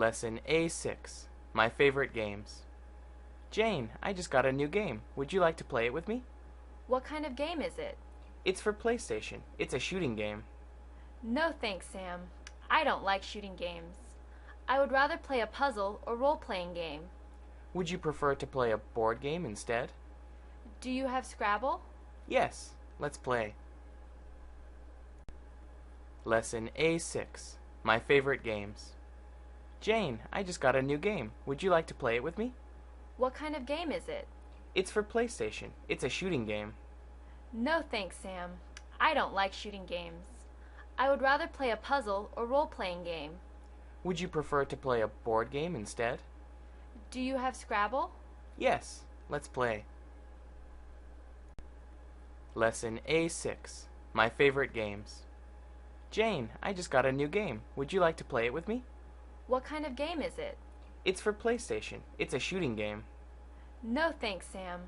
Lesson A6, My Favorite Games. Jane, I just got a new game. Would you like to play it with me? What kind of game is it? It's for PlayStation. It's a shooting game. No thanks, Sam. I don't like shooting games. I would rather play a puzzle or role-playing game. Would you prefer to play a board game instead? Do you have Scrabble? Yes, let's play. Lesson A6, My Favorite Games. Jane, I just got a new game. Would you like to play it with me? What kind of game is it? It's for PlayStation. It's a shooting game. No thanks, Sam. I don't like shooting games. I would rather play a puzzle or role-playing game. Would you prefer to play a board game instead? Do you have Scrabble? Yes, let's play. Lesson A6, My Favorite Games. Jane, I just got a new game. Would you like to play it with me? What kind of game is it? It's for PlayStation. It's a shooting game. No thanks, Sam.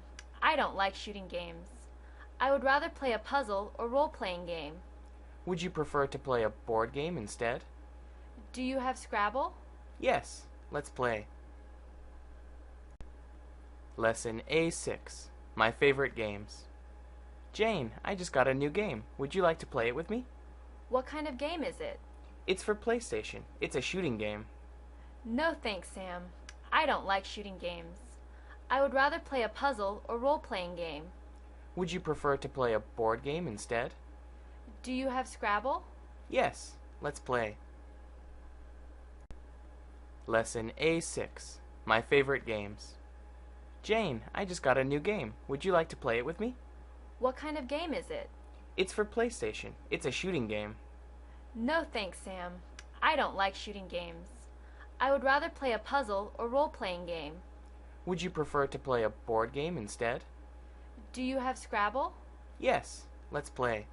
I don't like shooting games. I would rather play a puzzle or role-playing game. Would you prefer to play a board game instead? Do you have Scrabble? Yes, let's play. Lesson A6, My Favorite Games. Jane, I just got a new game. Would you like to play it with me? What kind of game is it? It's for PlayStation. It's a shooting game. No thanks, Sam. I don't like shooting games. I would rather play a puzzle or role-playing game. Would you prefer to play a board game instead? Do you have Scrabble? Yes, let's play. Lesson A6, My Favorite Games. Jane, I just got a new game. Would you like to play it with me? What kind of game is it? It's for PlayStation. It's a shooting game. No thanks, Sam. I don't like shooting games. I would rather play a puzzle or role-playing game. Would you prefer to play a board game instead? Do you have Scrabble? Yes, let's play.